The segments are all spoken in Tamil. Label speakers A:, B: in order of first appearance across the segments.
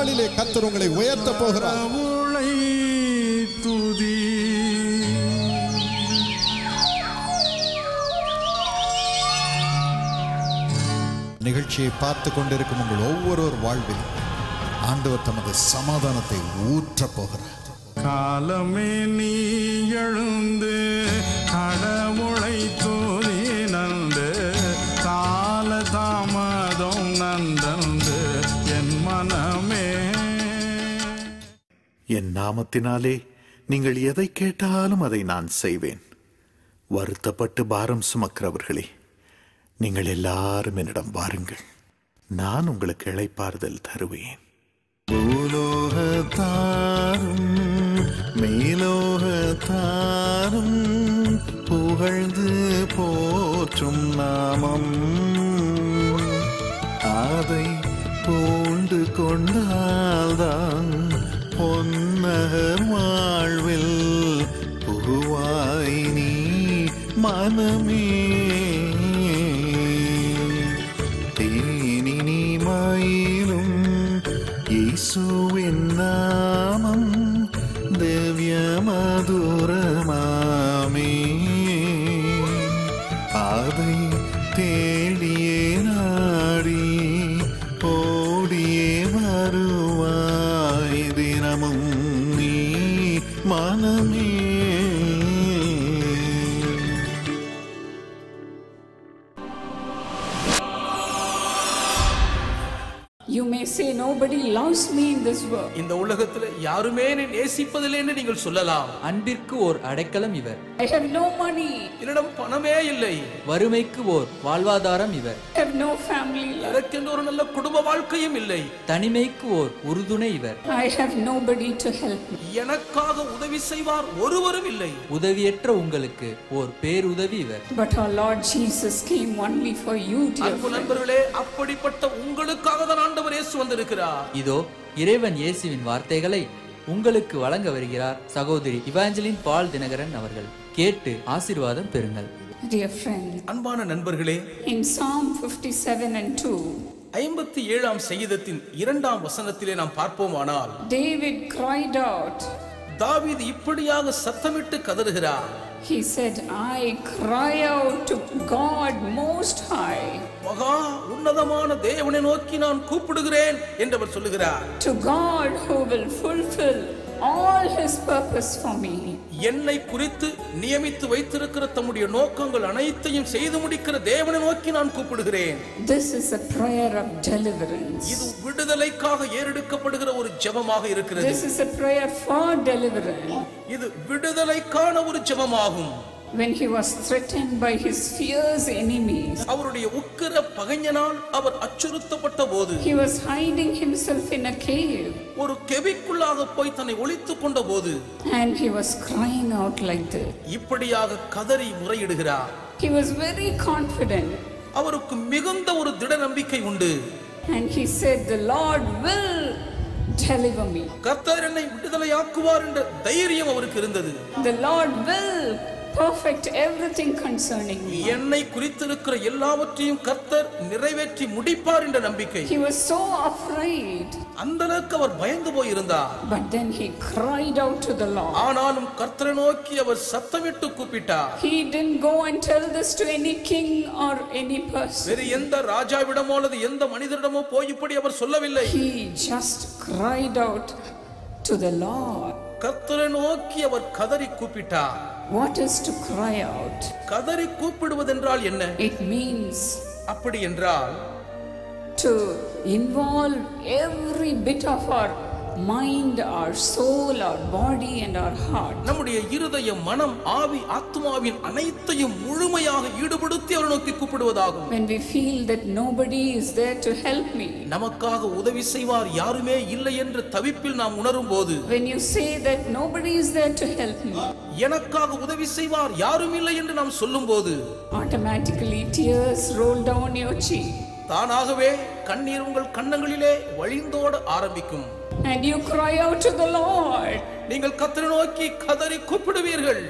A: நாளிலே கர்த்தர் உங்களை உயர்த்த போகிறார். நிகழ்ச்சியை பார்த்து கொண்டிருக்கும் உங்கள் ஒவ்வொருவர் வாழ்வில் ஆண்டவர் தமது சமாதானத்தை ஊற்றப் போகிறார்.
B: காலமே நீ எழுந்து கடவுளை தூதி நந்து கால தாமதம் நந்தந்து என் மனமே.
C: என் நாமத்தினாலே நீங்கள் எதை கேட்டாலும் அதை நான் செய்வேன். வருத்தப்பட்டு பாரம் சுமக்கிறவர்களே, நீங்கள் எல்லாரும் என்னிடம் வாருங்கள், நான் உங்களுக்கு இளைப்பாறுதல் தருவேன். பூலோகத்தாரும் மேலோகத்தாரும் புகழ்ந்து போற்றும் நாமம் அதை பூண்டு கொண்டால்தான் பொன்னகர் வாழ்வில் புகுவாய் நீ மனமே. தேனினி மயிலும் இயேசுவின் நாமம் திவ்ய மதுரமாமே. அதை தேடியே நாடி ஓடியே வருவாய் தினமும் நீ மனமே.
D: You may say nobody loves me in this world.
E: இந்த உலகத்துல யாருமே என்னை நேசிப்பதில்லை என்று நீங்கள் சொல்லலாம்.
F: அன்பிற்கு ஓர் அடைக்கலம் இவர்.
D: I have no money.
E: என்னிடம் பணமே இல்லை.
F: வறுமைக்கு ஓர் வாழ்வாதாரம் இவர்.
D: I have no family.
E: எனக்கென்று ஒரு நல்ல குடும்ப வாழ்க்கையும் இல்லை.
F: தனிமைக்கு ஓர் உறுதுணை இவர்.
D: I have nobody to help me.
E: எனக்காக உதவி செய்வார் ஒருவரும் இல்லை.
F: உதவியற்ற உங்களுக்கு ஓர் பேருதவி இவர்.
D: But our Lord Jesus came only for you, dear
E: அன்பு நண்பர்களே, அப்படிப்பட்ட உங்களுக்காக தான் ஆண்டவர் இயேசு வந்திருக்கிறார்.
F: இதோ இறைவன் இயேசுவின் வார்த்தைகளை உங்களுக்கு வழங்க வருகிறார் சகோதரி இவாஞ்சலின் பால் தினகரன் அவர்கள். கேட்டு ஆசீர்வாதம் பெறுங்கள்.
D: Dear friend,
E: அன்பான நண்பர்களே,
D: in Psalm 57 and 2,
E: 57ஆம் சங்கீதத்தின் 2ஆம் வசனத்திலே நாம் பார்ப்போமானால்,
D: David cried out.
E: தாவீது இப்படியாக சத்தமிட்டு கதறுகிறார்.
D: He said, I cry out to God most high.
E: மகா உன்னதமான தேவனை நோக்கி நான் கூப்பிடுகிறேன் என்று அவர் சொல்லுகிறார்.
D: To God who will fulfill all his purpose for me.
E: என்னை குறித்து நியமித்து வைத்திருக்கிற தம்முடைய நோக்கங்கள் அனைத்தையும் செய்து முடிக்கிற தேவனை நோக்கி நான் கூப்பிடுகிறேன்.
D: This is a prayer of deliverance.
E: இது விடுதலைக்காக ஏறெடுக்கப்படுகிற ஒரு ஜெபமாக இருக்கிறது.
D: This is a prayer for deliverance.
E: இது விடுதலைக்கான ஒரு ஜெபமாகும்.
D: When he was threatened by his fierce enemies,
E: அவருடைய உக்கிர பகைஞனால் அவர் அச்சுறுத்தப்பட்ட போது,
D: he was hiding himself in a cave,
E: ஒரு கெபிக்குள்ளாக போய் தன்னை ஒளித்துக் கொண்ட போது,
D: and he was crying out like this.
E: இப்படியாக கதறி முறையிடுகிறார்.
D: He was very confident,
E: அவருக்கு மிகுந்த ஒரு திட நம்பிக்கை உண்டு.
D: and he said, the Lord will deliver me.
E: கர்த்தர் என்னை விடுதலையாக்குவார் என்ற தைரியம் அவருக்கு இருந்தது.
D: The Lord will perfect everything concerning me.
E: என்னை குறித்திருக்கிற எல்லாவற்றையும் கர்த்தர் நிறைவேற்றி முடிப்பார் என்ற நம்பிக்கை.
D: He was so afraid.
E: அந்த அளவுக்கு அவர் பயந்து போய் இருந்தார்.
D: But then he cried out to the Lord.
E: ஆனாலும் கர்த்தரை நோக்கி அவர் சத்தமிட்டு கூப்பிட்டார்.
D: He didn't go and tell this to any king or any person.
E: வேறு எந்த ராஜாவிடமோ அல்லது எந்த மனிதரிடமோ போய் இப்படி அவர் சொல்லவில்லை.
D: He just cried out to the Lord.
E: கர்த்தரை நோக்கி அவர் கதறி கூப்பிட்டார்.
D: What is to cry out?
E: கதறி கூப்பிடுவதென்றால் என்ன?
D: It means
E: அப்படி என்றால்
D: to involve every bit of our mind, our soul, our body and our heart.
E: நம்முடைய இருதயம், மனம், ஆவி, ஆத்மாவின் அனைத்தையும் முழுமையாக ஈடுபடுத்தி அவர் நோக்கி கூப்பிடுவதாகும்.
D: When we feel that nobody is there to help me,
E: நமக்காக உதவி செய்வார் யாருமே இல்லை என்ற தவிப்பில் நாம் உணரும் போது,
D: when you say that nobody is there to help me,
E: எனக்காக உதவி செய்வார் யாரும் இல்லை என்று நாம் சொல்லும்போது,
D: automatically tears roll down your cheek.
E: தானாகவே கண்ணீர் உங்கள் கன்னங்களிலே வழிந்தோட ஆரம்பிக்கும்.
D: And you cry out to the Lord.
E: நீங்கள் கர்த்தரை நோக்கி கதறி கூப்பிடுவீர்கள்.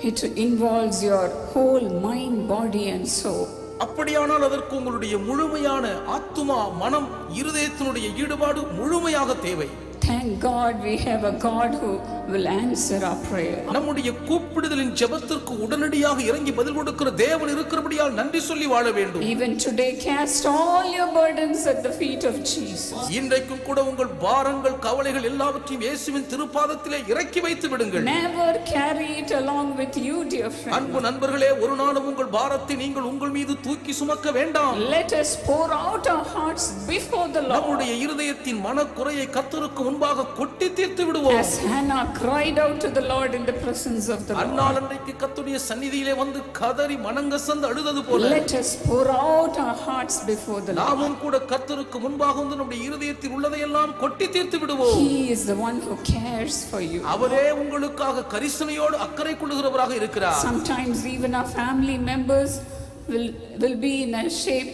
D: It involves your whole mind, body and soul.
E: அப்படியானால் அதற்கு உங்களுடைய முழுமையான ஆத்துமா, மனம், இருதயத்தினுடைய ஈடுபாடு முழுமையாக தேவை.
D: Thank God we have a God who will answer our prayer.
E: நம்முடைய கூப்பிடுதலின் ஜெபத்திற்கு உடனடியாக இறங்கி பதில் கொடுக்கிற தேவன் இருக்கிறபடியால் நன்றி சொல்லி வாழ வேண்டும்.
D: Even today cast all your burdens at the feet of Jesus.
E: இன்றைக்கும் கூட உங்கள் பாரங்கள், கவலைகள் எல்லாவற்றையும் இயேசுவின் திருப்பாதத்திலே இறக்கி வைத்து விடுங்கள்.
D: Never carry it along with you, dear friend.
E: அன்பு நண்பர்களே, ஒரு நாளும் உங்கள் பாரத்தை நீங்கள் உங்கள் மீது தூக்கி சுமக்க வேண்டாம்.
D: Let us pour out our hearts before the Lord.
E: நம்முடைய இருதயத்தின் மனக்குறையை கர்த்தருக்கு முன்பாக கொட்டி தீர்த்து விடுவோம்.
D: As Hannah cried out to the Lord in the presence of the Lord.
E: அன்னாள் அன்றைக்கு கர்த்தருடைய சந்நிதியிலே வந்து கதறி மனங்கசந்து அழுதது போல
D: Let us pour out our hearts before the Lord.
E: நாமும் கூட கர்த்தருக்கு முன்பாக வந்து நம்முடைய இருதயத்தில் உள்ளதையெல்லாம் கொட்டி தீர்த்து விடுவோம்.
D: He is the one who cares for you.
E: அவரே உங்களுக்காக கரிசனையோடு அக்கறை கொள்ளுகிறவராக இருக்கிறார்.
D: Sometimes even our family members will be in a shape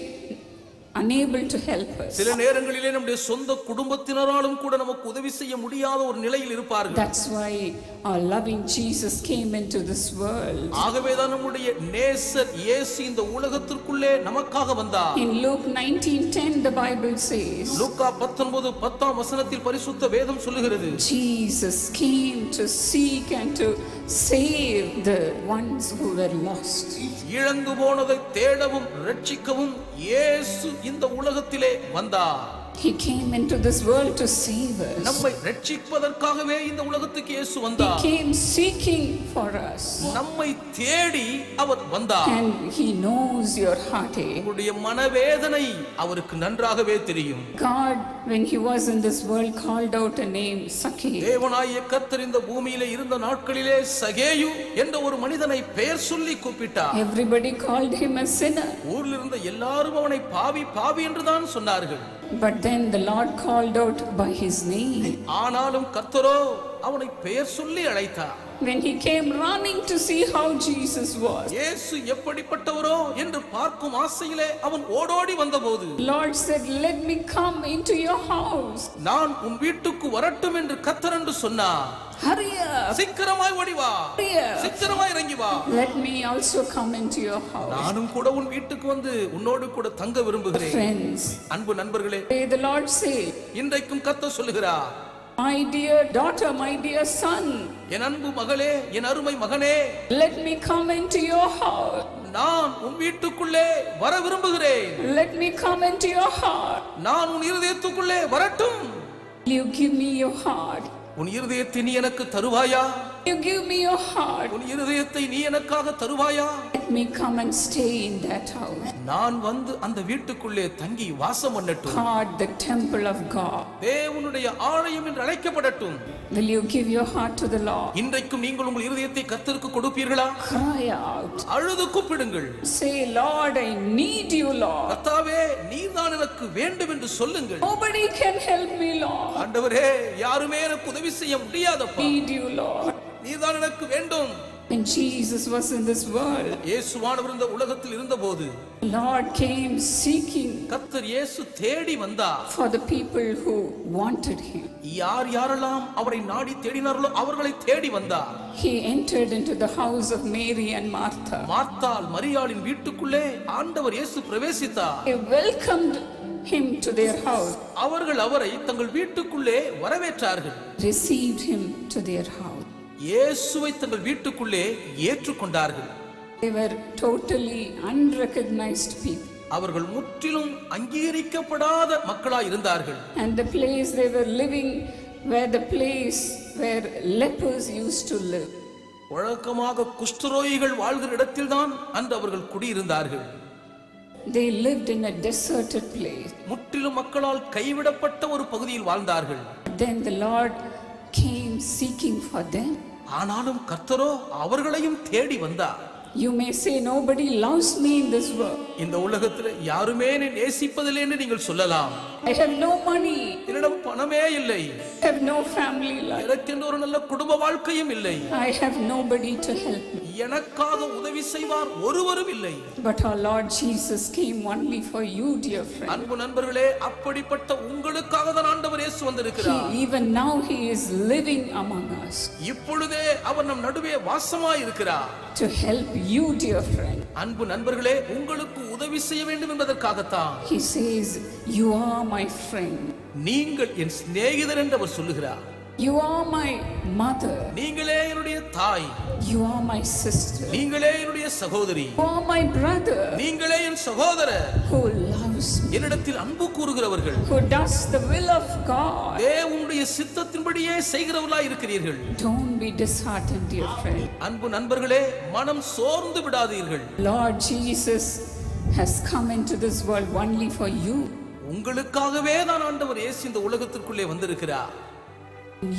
D: unable to help us.
E: சில நேரங்களிலே நம்முடைய சொந்த குடும்பத்தினராலும் கூட நமக்கு உதவி செய்ய முடியாத ஒரு நிலையில் இருப்பார்கள்.
D: That's why our loving Jesus came into this world.
E: ஆகவே தான் நம்முடைய நேசர் இயேசு இந்த உலகத்திற்குள்ளே நமக்காக வந்தார்.
D: In Luke 19:10 the Bible says,
E: லூக்கா 19:10 வசனத்தில் பரிசுத்த வேதம் சொல்லுகிறது,
D: Jesus came to seek and to save the ones who were lost.
E: இழந்து போனதை தேடவும் ரட்சிக்கவும் இயேசு இந்த உலகத்திலே வந்தார்.
D: He came into this world to save us.
E: நம்மை ரட்சிப்பதற்காகவே இந்த உலகத்துக்கு இயேசு வந்தார்.
D: He came seeking for us.
E: நம்மை தேடி அவர் வந்தார்.
D: And he knows your heartache.
E: உங்களுடைய மனவேதனை அவருக்கு நன்றாகவே தெரியும்.
D: God, when he was in this world, called out a name, Zacchaeus.
E: தேவனாகிய கர்த்தர் இந்த பூமியிலே இருந்த நாட்களிலே சகேயு என்ற ஒரு மனிதனை பெயர் சொல்லி கூப்பிட்டார்.
D: Everybody called him a sinner.
E: ஊரில் இருந்த எல்லாரும் அவனை பாவி பாவி என்று தான் சொன்னார்கள்.
D: But then the Lord called out by his name.
E: ஆனாலும் கர்த்தரோ அவனை பெயர் சொல்லி அழைத்தார்.
D: When he came running to see how Jesus was,
E: இயேசு எப்படிப்பட்டவரோ என்று பார்க்கும் ஆசையிலே அவன் ஓடோடி வந்தபோது,
D: Lord said, let me come into your house.
E: நான் உன் வீட்டுக்கு வரட்டும் என்று கர்த்தர் என்று சொன்னார்.
D: Hurry up.
E: சீக்கிரமாய் ஓடி வா,
D: Hurry up.
E: சீக்கிரமாய் இறங்கி வா.
D: Let me also come into your house.
E: நானும் கூட உன் வீட்டுக்கு வந்து உன்னோடு கூட தங்க விரும்புகிறேன்.
D: Friends,
E: அன்பு நண்பர்களே,
D: the Lord say,
E: இன்றைக்கும் கர்த்தர் சொல்லுகிறார்,
D: my dear daughter, my dear son,
E: என் அன்பு மகளே, என் அருமை மகனே,
D: let me come into your house.
E: நான் உன் வீட்டுக்குள்ளே வர விரும்புகிறேன்.
D: Let me come into your heart.
E: நான் உன் இருதயத்துக்குள்ளே வரட்டும்.
D: Will you give me your heart?
E: உன் இருதயத்தை நீ எனக்கு தருவாயா?
D: You give me your heart.
E: உன் இருதயத்தை நீ எனக்காக தருவாயா?
D: Let me come and stay in that house.
E: நான் வந்து அந்த வீட்டுக்குள்ளே தங்கி வாசம் பண்ணட்டும்.
D: Heart, the temple of God.
E: தேவனுடைய ஆலயம் என்று அழைக்கப்படட்டும்.
D: Will you give your heart to the Lord?
E: இன்றைக்கும் நீங்கள் உங்கள் இருதயத்தை கர்த்தருக்கு கொடுப்பீர்களா?
D: Cry out.
E: அழுது கூப்பிடுங்கள்.
D: Say, Lord, I need you, Lord.
E: கர்த்தாவே, நீர்தான் எனக்கு வேண்டும் என்று சொல்லுங்கள்.
D: Nobody can help me, Lord.
E: ஆண்டவரே, யாருமே எனக்கு உதவி செய்ய முடியாதப்பா.
D: I need you, Lord.
E: நீர்தான் எனக்கு வேண்டும்.
D: When Jesus was in this world,
E: இயேசுவானவர் இந்த உலகத்தில் இருந்தபோது
D: Lord came seeking
E: கர்த்தர் இயேசு தேடி வந்தார்.
D: for the people who wanted him.
E: யார் யாரெல்லாம் அவரை நாடி தேடினார்களோ அவர்களை தேடி வந்தார்.
D: He entered into the house of Mary and Martha.
E: மார்த்தாள் மரியாளின் வீட்டுக்குள்ளே ஆண்டவர் இயேசு பிரவேசித்தார்.
D: He welcomed him to their house,
E: அவர்கள் அவரை தங்கள் வீட்டுக்குள்ளே வரவேற்றார்கள்.
D: received him to their house.
E: இயேசுவை தங்கள் வீட்டுக்குள்ளே ஏற்றுக்கொண்டார்கள்.
D: They were totally unrecognized people.
E: அவர்கள் முற்றிலும் அங்கீகரிக்கப்படாத மக்களாய் இருந்தார்கள்.
D: And the place they were living were the place where lepers used to live.
E: வழக்கமாக குஷ்டரோகிகள் வாழ்கிற இடத்தில்தான் அன்று அவர்கள் குடியிருந்தார்கள்.
D: They lived in a deserted place.
E: முற்றிலும் மக்களால் கைவிடப்பட்ட ஒரு பகுதியில் வாழ்ந்தார்கள்.
D: Then the Lord came seeking for them.
E: ஆனாலும் கர்த்தரோ அவர்களையும் தேடி வந்தார்.
D: You may say, nobody loves me in this world.
E: இந்த உலகத்தில் யாருமே என்னை நேசிப்பதில்லை என்று நீங்கள் சொல்லலாம்.
D: I have no money.
E: என்னிடம் பணமே இல்லை.
D: I have no family life.
E: எனக்கென்று ஒரு நல்ல குடும்ப வாழ்க்கையும் இல்லை.
D: I have nobody to help me.
E: எனக்காக உதவி செய்வார் ஒருவரும் இல்லை.
D: But our Lord Jesus came only for you, dear friend.
E: அன்பு நண்பர்களே, அப்படிப்பட்ட உங்களுக்காக தான் ஆண்டவர் இயேசு வந்திருக்கிறார்.
D: Even now he is living among us
E: இப்பொழுதே அவர் நம் நடுவே வாசமாய் இருக்கிறார்.
D: to help you, dear friend.
E: அன்பு நண்பர்களே, உங்களுக்கு உதவி செய்ய வேண்டும் என்பதற்காகத்தான்
D: He says, you are my friend.
E: நீங்கள் என் சிநேகிதர் என்று அவர் சொல்லுகிறார்.
D: You are my mother.
E: நீங்களே என்னுடைய தாய்.
D: You are my sister.
E: நீங்களே என்னுடைய சகோதரி.
D: You are my brother.
E: நீங்களே என் சகோதரர்.
D: Who loves me.
E: என்னிடத்தில் அன்பு கூறுகிறவர்கள்.
D: Who does the will of God.
E: தேவனுடைய சித்தத்தின்படியே செய்கிறவர்களாய் இருக்கிறீர்கள்.
D: Don't be disheartened, dear friend.
E: அன்பு நண்பர்களே, மனம் சோர்ந்து விடாதீர்கள்.
D: Lord Jesus has come into this world only for you.
E: உங்களுக்காகவே தான் ஆண்டவர் இயேசு இந்த உலகத்திற்குள்ளே வந்திருக்கிறார்.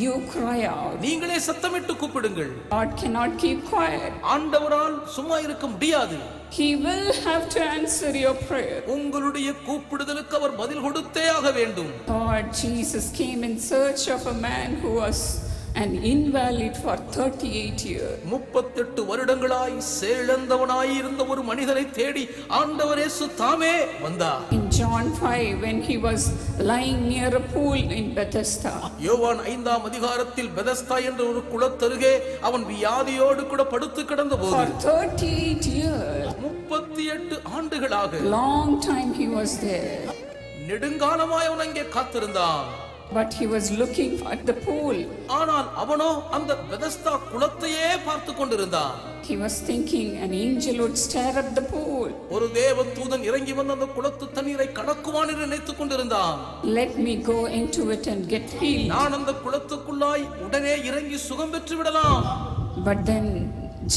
D: You cry out.
E: நீங்களே சத்தமிட்டு கூப்பிடுங்கள்.
D: God cannot keep quiet.
E: ஆண்டவரால் சும்மா இருக்க முடியாது.
D: He will have to answer your prayer.
E: உங்களுடைய கூப்பிடுதலுக்கு அவர் பதில் கொடுத்தே ஆக வேண்டும்.
D: Lord Jesus came in search of a man who was an invalid for 38 years.
E: 38 வருடங்களாய் செயலிழந்தவனாய் இருந்த ஒரு மனிதனை தேடி ஆண்டவர் இயேசு தாமே வந்தார்.
D: In John 5, when he was lying near a pool in Bethesda.
E: யோவான் 5ஆம் அதிகாரத்தில் பெதஸ்தா என்ற ஒரு குளத்தருகே அவன் வியாதியோடு கூட படுத்து கிடந்தபோது
D: For 38 years.
E: 38 ஆண்டுகளாக
D: Long time he was there.
E: நெடுங்காலமாய் அவன் அங்கே காத்திருந்தான்.
D: But he was looking at the pool.
E: ஆனால் அவனோ அந்த பெதஸ்தா குளத்தையே பார்த்து கொண்டிருந்தான்.
D: He was thinking an angel would stare at the pool.
E: ஒரு தேவ தூதன் இறங்கி வந்து அந்த குளத்து தண்ணீரை கடக்குவான் என்று நினைத்துக் கொண்டிருந்தான்.
D: Let me go into it and get healed.
E: நான் அந்த குளத்துக்குள்ளாய் உடனே இறங்கி சுகம் பெற்று விடலாம்.
D: But then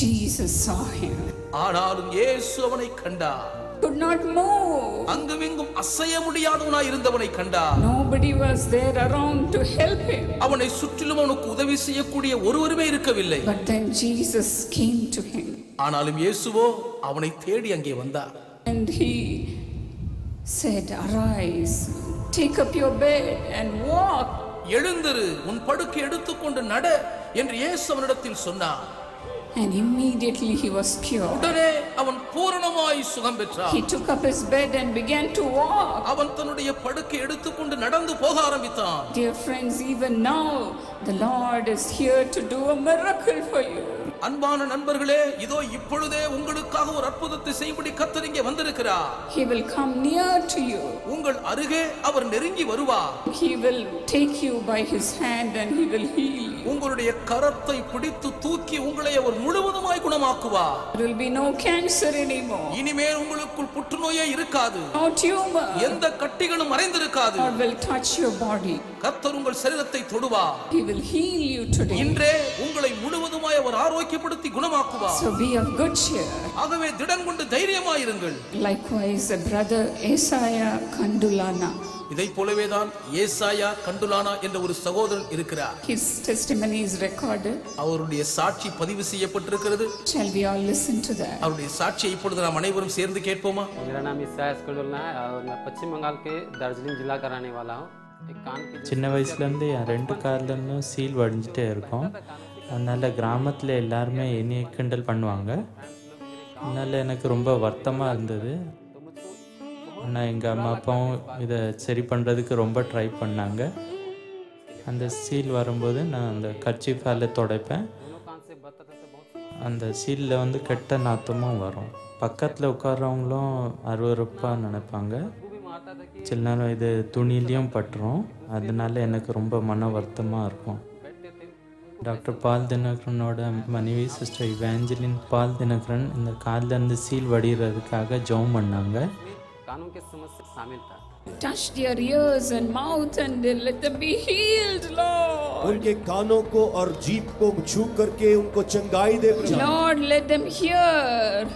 D: Jesus saw him.
E: ஆனாலும் இயேசு அவனை கண்டார்.
D: Could not move.
E: அங்குமிங்கும் அசைய முடியாதவனாய் இருந்தவனை கண்டார்.
D: Nobody was there around to help him.
E: அவனை சுற்றிலும் அவனுக்கு உதவி செய்யக்கூடிய ஒருவருமே இருக்கவில்லை.
D: But then Jesus came to him.
E: ஆனாலும் இயேசுவோ அவனை தேடி அங்கே வந்தார்.
D: And he said, arise, take up your bed and walk.
E: எழுந்திரு, உன் படுக்கை எடுத்துக்கொண்டு நட என்று இயேசு அவனிடத்தில் சொன்னார்.
D: And immediately he was cured.
E: உடனே அவன் பூரணமாய் சுகம் பெற்றான்.
D: He took up his bed and began to walk.
E: அவன் தன்னுடைய படுக்கை எடுத்துக்கொண்டு நடந்து போக ஆரம்பித்தான்.
D: Dear friends, even now the Lord is here to do a miracle for you.
E: அன்பான நண்பர்களே, இதோ இப்பொழுதே உங்களுக்காக ஒரு அற்புதத்தை செய்யும்படி கர்த்தர் இங்கே வந்திருக்கிறார்.
D: He will come near to you.
E: உங்கள் அருகே அவர் நெருங்கி வருவார்.
D: He will take you by his hand and he will heal you.
E: உங்களுடைய கரத்தை பிடித்து தூக்கி உங்களை அவர் முழுவதுமாய் குணமாக்குவார்.
D: There will be no cancer anymore.
E: இனிமேல் உங்களுக்குள் புற்றுநோயே இருக்காது.
D: No tumor.
E: எந்த கட்டிகளும் மறைந்திருக்காது.
D: God will touch your body.
E: கர்த்தர் உங்கள் சரீரத்தை தொடுவார்.
D: He will heal you today.
E: இன்றே உங்களை முழுவதுமாய் அவர் ஆரோக்கியப்படுத்தி குணமாக்குவார்.
D: So be of good cheer.
E: ஆகவே திடன் கொண்டு தைரியமாயிருங்கள்.
D: Likewise, a brother Isaiah Kandulana.
E: இதை போலவேதான் ஏசாயா கண்டுலானா என்ற ஒரு சகோதரன் இருக்கிறார்.
D: His testimony is recorded.
E: அவருடைய சாட்சி பதிவு செய்யப்பட்டிருக்கிறது.
D: Shall we all listen to that?
E: அவருடைய சாட்சியை இப்பொழுது நாம் அனைவரும் சேர்ந்து கேட்போமா?
G: मेरा नाम ईसाया कलुलना है और मैं पश्चिम बंगाल के दार्जिलिंग जिला का रहने वाला हूँ. एक कान की
H: சின்ன வயசுலேருந்து என் 2 கார்லேருந்தும் சீல் வடிஞ்சிட்டே இருக்கும். அதனால் கிராமத்தில் எல்லாருமே என்னையை கிண்டல் பண்ணுவாங்க. அதனால் எனக்கு ரொம்ப வருத்தமாக இருந்தது. ஆனால் எங்கள் அம்மா அப்பாவும் இதை சரி பண்ணுறதுக்கு ரொம்ப ட்ரை பண்ணாங்க. அந்த சீல் வரும்போது நான் அந்த கர்ச்சீஃபால் துடைப்பேன். அந்த சீலில் வந்து கெட்ட நாத்தமும் வரும். பக்கத்தில் உட்கார்றவங்களும் அருவருப்பாக நினைப்பாங்க. சில நேரம் இது துணிலையும் பட்டுரும். அதனால எனக்கு ரொம்ப மன வருத்தமாக இருக்கும். டாக்டர் பால் தினகரனோட மனைவி சிஸ்டர் இவாஞ்சலின் பால் தினகரன் இந்த காலிலேருந்து சீல் வடிகிறதுக்காக ஜெபம் பண்ணாங்க.
G: कानों के समस्या शामिल था.
D: Touch their ears and mouth and let them be healed, Lord.
I: उनके कानों को और जीभ को छू करके उनको चंगाई दे प्रभु.
D: Lord, let them hear.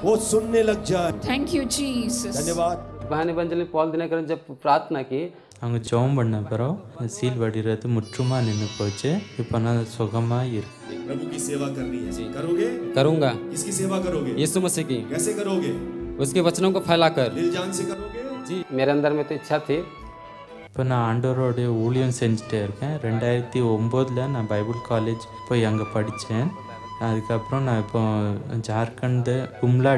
I: वो सुनने लग जाए.
D: Thank you, Jesus.
I: धन्यवाद.
G: बहन इवेंजलिन पॉल दिनकरन जब प्रार्थना की
H: அவங்க ஜெபம் பண்ண பிறகு சீல் வடிகிறது முற்றுமாக நின்று போச்சு. இப்போ நான் சுகமாக இருக்கு.
I: प्रभु की सेवा करनी है. करोगे?
G: करूंगा.
I: इसकी सेवा करोगे?
G: यीशु मसीह की.
I: कैसे करोगे?
G: उसके वचनों को फैलाकर.
I: दिल जान से करोगे?
G: जी, मेरे अंदर में तो इच्छा थी.
H: இப்போ நான் ஆண்டவரோடைய ஊழியம் செஞ்சுட்டே இருக்கேன். 2009 நான் பைபிள் காலேஜ் போய் அங்கே படித்தேன். அதுக்கப்புறம் நான் இப்போ ஜார்க்கண்ட் கும்லா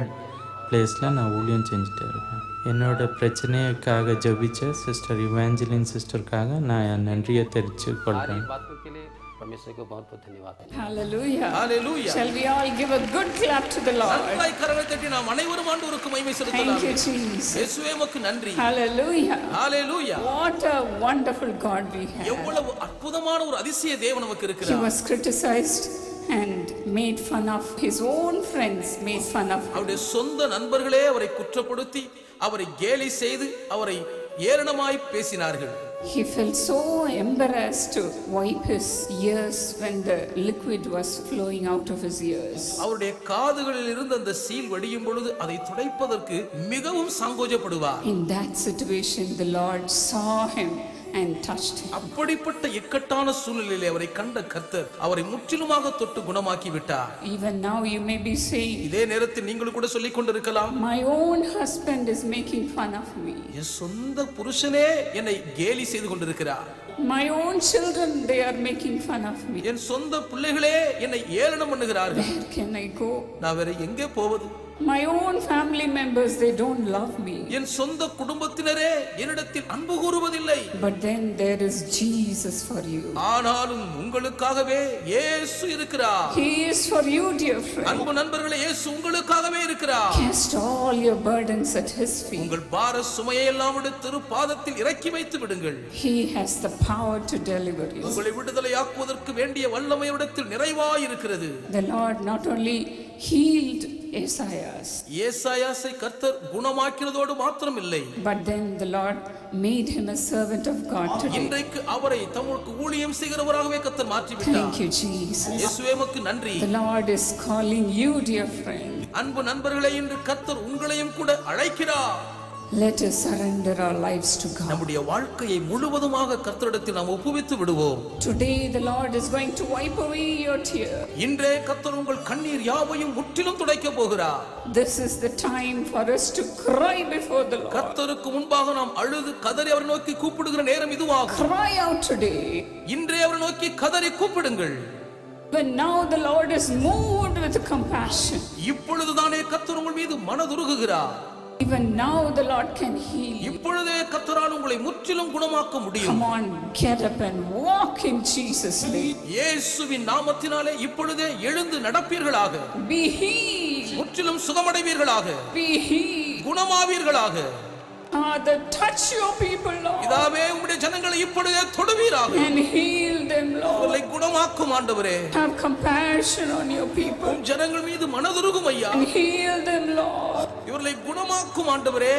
H: பிளேஸில் நான் ஊழியம் செஞ்சுட்டே இருக்கேன். என்னோட பிரச்சனைக்காக ஜெபிச்ச சிஸ்டர் இவாஞ்சலின் சிஸ்டருக்காக நான் நன்றியை தெரிவித்து கொள்கிறேன்.
G: परमेश्वर को बहुत बहुत धन्यवाद है।
D: Hallelujah.
E: Hallelujah.
D: Shall we all give a good clap to the Lord?
E: நன்றாய் கரங்களை தட்டி நாம் அனைவரும் ஆண்டவருக்கு மகிமை
D: Thank
E: செலுத்தலாம்.
D: you, Jesus.
E: இயேசுவே உமக்கு நன்றி.
D: Hallelujah.
E: Hallelujah.
D: What a wonderful God we have.
E: எவ்வளவு அற்புதமான ஒரு அதிசய தேவன் நமக்கு
D: He
E: இருக்கிறார்.
D: was criticized and made fun of. His own friends made fun of him.
E: அவருடைய சொந்த நண்பர்களே அவரை குற்றப்படுத்தி அவரை கேலி செய்து அவரை ஏளனமாய் பேசினார்கள்.
D: He felt so embarrassed to wipe his ears when the liquid was flowing out of his ears.
E: அவருடைய காதுகளில் இருந்து அந்த சீல் வடியும் பொழுது அதை துடைப்பதற்கு மிகவும் சங்கோஜப்படுவார்.
D: In that situation, the Lord saw him and touched him.
E: அப்படிப்பட்ட இக்கட்டான சூழ்நிலையிலே அவரை கண்ட கர்த்தர் அவரை முற்றிலுமாக தொட்டு குணமாக்கி விட்டார்.
D: Even now you may be saying,
E: இதே நேரத்தில் நீங்களும் கூட சொல்லிக் கொண்டிருக்கலாம்,
D: my own husband is making fun of me.
E: என் சொந்த புருஷனே என்னை கேலி செய்து கொண்டிருக்கிறார்.
D: My own children, they are making fun of me.
E: என் சொந்த பிள்ளைகளே என்னை ஏளனம் பண்ணுகிறார்கள்.
D: Where can I go?
E: நான் வேற எங்கே போவது?
D: My own family members, they don't love me.
E: என் சொந்த குடும்பத்தினரே என்னிடத்தில் அன்பு கூறுவதில்லை.
D: But then there is Jesus for you.
E: ஆனாலும் உங்களுக்காகவே இயேசு இருக்கிறார்.
D: He is for you, dear friend.
E: அன்பு நண்பர்களே, இயேசு உங்களுக்காகவே இருக்கிறார்.
D: Cast all your burdens at his feet.
E: உங்கள் பார சுமையை எல்லாம் திரு பாதத்தில் இறக்கி வைத்து விடுங்கள்.
D: He has the power to deliver you.
E: உங்களை விடுதலையாக்குவதற்கு வேண்டிய வல்லமை அவரிடத்தில் நிறைவாய் இருக்கிறது.
D: The Lord not only healed
E: ஏசாயாசை கர்த்தர் குணமாக்கினதோடு மாத்திரமில்லை,
D: but then the Lord made him a servant of God today.
E: இன்றைக்கு அவரை தமக்கு ஊழியம் செய்கிறவராகவே கர்த்தர் மாற்றி விட்டார்.
D: Thank you, Jesus.
E: இயேசுவே உமக்கு நன்றி.
D: The Lord is calling you, dear friend.
E: அன்பு நண்பர்களே, இன்று கர்த்தர் உங்களையும் கூட அழைக்கிறார்.
D: Let us surrender our lives to God.
E: நம்முடைய வாழ்க்கையை முழுவதுமாக கர்த்தரிடத்தில் நாம் ஒப்புவித்து விடுவோம்.
D: Today the Lord is going to wipe away your tears.
E: இன்றே கர்த்தர் உங்கள் கண்ணீர் யாவையும் முற்றிலும் துடைக்க போகிறார்.
D: This is the time for us to cry before the Lord.
E: கர்த்தருக்கு முன்பாக நாம் அழுது கதறி அவரை நோக்கி கூப்பிடுகிற நேரம் இதுவாகும்.
D: Cry out today.
E: இன்றே அவரை நோக்கி கதறி கூப்பிடுங்கள்.
D: When now the Lord is moved with compassion.
E: இப்பொழுதுதானே கர்த்தர் உங்கள் மீது மனதுருகுகிறார்.
D: Even now the Lord can heal you.
E: இப்பொழுதே கர்த்தரால் உங்களை முற்றிலும் குணமாக்க முடியும்.
D: Come on, get up and walk in Jesus' name.
E: இயேசுவின் நாமத்தினாலே இப்பொழுதே எழுந்து நடப்பீர்களாக.
D: Be healed.
E: முற்றிலும் சுகமடைவீர்களாக.
D: Be healed.
E: குணமாவீர்களாக.
D: Father, touch your people, Lord.
E: இதாவே உம்முடைய ஜனங்களை இப்பொழுதே தொடுவீராக.
D: And heal them, Lord.
E: அவர்களை குணமாக்கும் ஆண்டவரே.
D: Have compassion on your people.
E: உம் ஜனங்கள் மீது மனதுருகும் ஐயா.
D: And heal them, Lord.
E: இவர்களை குணமாக்கும் ஆண்டவரே.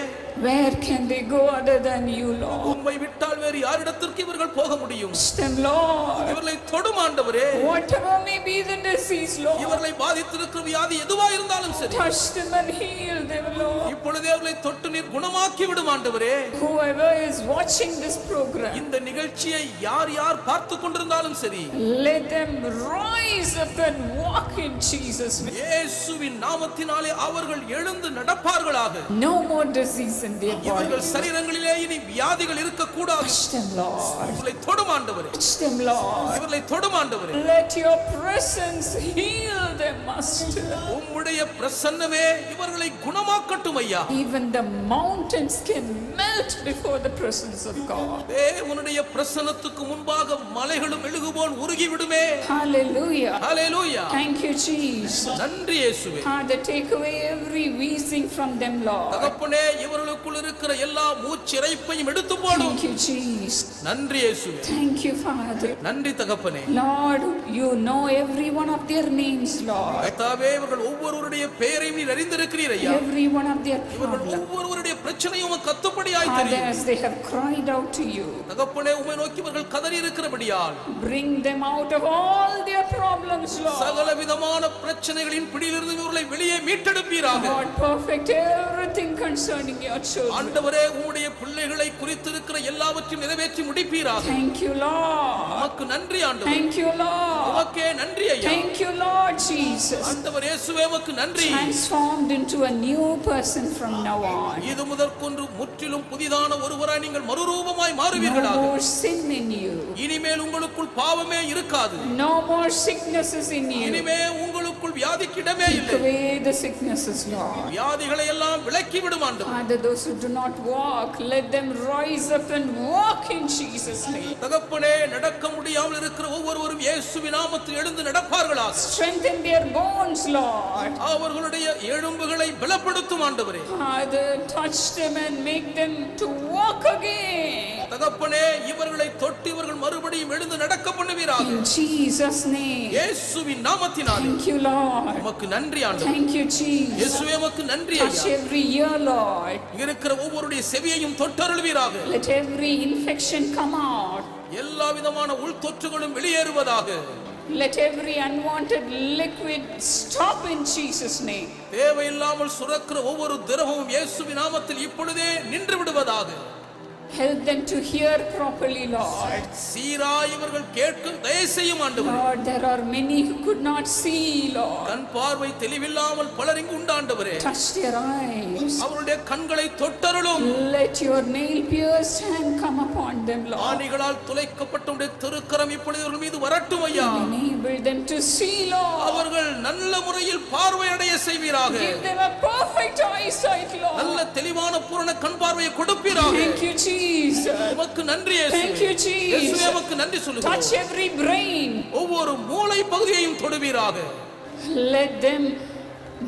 D: Where can they go other than you, Lord?
E: உம்மை விட்டால் வேறு யாரிடத்திற்கு இவர்கள் போக முடியும்?
D: Touch them, Lord.
E: இவர்களை தொடும் ஆண்டவரே.
D: Whatever may be the disease, Lord.
E: இவர்களை பாதித்திருக்கிற வியாதி எதுவா இருந்தாலும் சரி.
D: Touch them and heal them, Lord.
E: இப்பொழுதே அவர்களை தொட்டு நீர் குணமாக்கி விடும் ஆண்டவரே.
D: Whoever is watching this program,
E: இந்த நிகழ்ச்சியை யார் யார் பார்த்து கொண்டிருந்தாலும் சரி,
D: let them rise up and walk in Jesus' name.
E: இயேசுவின் நாமத்தினாலே அவர்கள் எழுந்து நடப்பார்களாக.
D: No more disease in their
E: இவர்கள்
D: body.
E: சரீரங்களிலே இனி வியாதிகள் இருக்க கூடாது.
D: Touch them, Lord.
E: இவர்களை தொடும் ஆண்டவரே.
D: Touch them, Lord.
E: இவர்களை தொடும் ஆண்டவரே.
D: Let your presence heal them, Master.
E: உம்முடைய பிரசன்னமே இவர்களை குணமாக்கட்டும் ஐயா.
D: Even the mountains can melt before the presence of God.
E: உன்னுடைய பிரசன்னத்துக்கு முன்பாக மலைகளும் மெழுகு போல் உருகி விடுமே.
D: Hallelujah.
E: Hallelujah.
D: Thank you, Jesus.
E: நன்றி இயேசுவே.
D: Father, take away every wheezing from them, Lord.
E: தகப்பனே, இவர்களுக்குள் இருக்கிற எல்லா மூச்சிறைப்பையும் எடுத்து போடும்.
D: Thank you, Jesus.
E: நன்றி இயேசுவே.
D: Thank you, Father.
E: நன்றி தகப்பனே.
D: Lord, you know every one of their names, Lord.
E: கர்த்தாவே, இவர்கள் ஒவ்வொருவருடைய பெயரையும் நீர் அறிந்திருக்கிறீர் ஐயா.
D: Every one of their
E: இவர்கள்
D: problems.
E: ஒவ்வொருவருடைய பிரச்சனையும் உமக்கு கத்துப்படியாய்
D: Father,
E: தெரியும்.
D: as they have cried out to you,
E: தகப்பனே, உம்மை நோக்கி இவர்கள் கதறி இருக்கிறபடியால்
D: bring them out of all their problems, Lord.
E: சகல விதமான பிரச்சனைகளின் பிடியிலிருந்து இவர்களை வெளியே மீட்டெடுப்பீராக.
D: God, perfect everything concerning your children.
E: ஆண்டவரே, உம்முடைய பிள்ளைகளை குறித்திருக்கிற எல்லாவற்றையும் நிறைவேற்றி முடிப்பீராக.
D: Thank you, Lord.
E: உமக்கு நன்றி ஆண்டவரே.
D: Thank you, Lord.
E: உமக்கே நன்றி ஐயா.
D: Thank you, Lord Jesus.
E: ஆண்டவர் இயேசுவே, உமக்கு நன்றி.
D: Transformed into a new person from now on.
E: இது முதற்கொண்டு முற்றிலும் புதிதான ஒருவராய் நீங்கள் மறுரூபமாய்
D: No
E: மாறுவீர்களாக.
D: more sin in you.
E: இனிமேல் உங்களுக்குள் பாவமே இருக்காது.
D: No more sicknesses in you.
E: இனிமே உங்களுக்குள் உங்களுக்குள் வியாதிக்கு இடமே
D: Take
E: இல்லை.
D: away the sicknesses, Lord.
E: வியாதிகளை எல்லாம் விலக்கி விடும் ஆண்டவரே.
D: Father, those who do not walk, let them rise up and walk in Jesus' name.
E: தகப்பனே, நடக்க முடியாமல் இருக்கிற ஒவ்வொருவரும் இயேசுவின் நாமத்தில் எழுந்து நடப்பார்களாக.
D: Strengthen their bones, Lord.
E: அவர்களுடைய எலும்புகளை பலப்படுத்தும் ஆண்டவரே.
D: Father, touch them and make them to walk again.
E: தகப்பனே, இவர்களை தொட்டு இவர்கள் மறுபடியும் எழுந்து நடக்க பண்ணுவீராக.
D: In Jesus' name.
E: இயேசுவின் நாமத்தினாலே.
D: Thank you, Lord.
E: உமக்கு நன்றி ஆண்டவரே.
D: Thank you, Jesus.
E: இயேசுவே, உமக்கு நன்றி
D: Touch
E: ஐயா.
D: every ear, Lord.
E: இங்க இருக்கிற ஒவ்வொருடைய செவியையும் தொட்டருள்வீராக.
D: Let every infection come out.
E: எல்லா விதமான உள் தொற்றுகளும் வெளியேறுவதாக.
D: Let every unwanted liquid stop in Jesus' name.
E: தேவையில்லாமல் சுரக்கிற ஒவ்வொரு திரவமும் இயேசுவின் நாமத்தில் இப்பொழுதே நின்று விடுவதாக.
D: Help them to hear properly, Lord.
E: சீராய் இவர்கள் கேட்க தயவு செய்யும் ஆண்டவரே.
D: Lord, there are many who could not see, Lord.
E: கண் பார்வை தெளிவில்லாமல் பலர் இங்கு உண்டாண்டவரே.
D: Touch their eyes.
E: அவருடைய கண்களை தொட்டருளும்.
D: Let your nail-pierced hand come upon them, Lord.
E: ஆணிகளால் துளைக்கப்பட்ட உம்முடைய திருக்கரம் இப்பொழுது இவர்கள் மீது வரட்டும் ஐயா.
D: Enable them to see, Lord.
E: அவர்கள் நல்ல முறையில் பார்வையடைய செய்வீராக.
D: Give them a perfect eyesight, Lord.
E: நல்ல தெளிவான பூரண கண் பார்வையை கொடுப்பீராக.
D: Thank you, Jesus.
E: உமக்கு நன்றி இயேசுவே.
D: Thank you, Jesus.
E: இயேசுவே, உமக்கு நன்றி சொல்லுகிறோம்.
D: Touch every brain.
E: ஒவ்வொரு மூளை பகுதியையும் தொடுவீராக.
D: Let them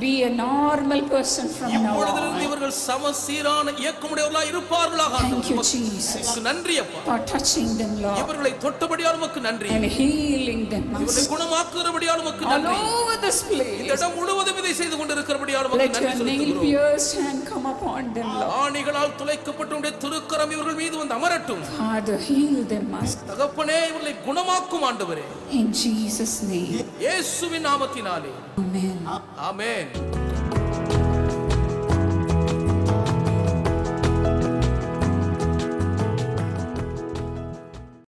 D: be a normal person from now
E: இப்பொழுதிலிருந்து
D: on.
E: இவர்கள் சமசீரான இயக்கமுடையவர்களாய் இருப்பார்களாக.
D: Thank you, Jesus.
E: உமக்கு நன்றி அப்பா.
D: For touching them, Lord,
E: இவர்களை தொட்டபடியால் உமக்கு நன்றி.
D: and healing them,
E: இவர்களை
D: Master.
E: குணமாக்குகிறபடியால் உமக்கு
D: All
E: நன்றி.
D: over this
E: இந்த
D: place,
E: இடம் முழுவதும் இதை செய்து கொண்டிருக்கிறபடியால் உமக்கு
D: let
E: நன்றி
D: your
E: செலுத்துகிறோம்.
D: nail-pierced hand come upon them, Lord.
E: ஆணிகளால் துளைக்கப்பட்ட உம்முடைய திருக்கரம் இவர்கள் மீது வந்து அமரட்டும்.
D: Father, heal them, Master.
E: தகப்பனே, இவர்களை குணமாக்கும் ஆண்டவரே.
D: In Jesus' name.
E: இயேசுவின் நாமத்தினாலே.
D: Amen.
E: ஆமென்.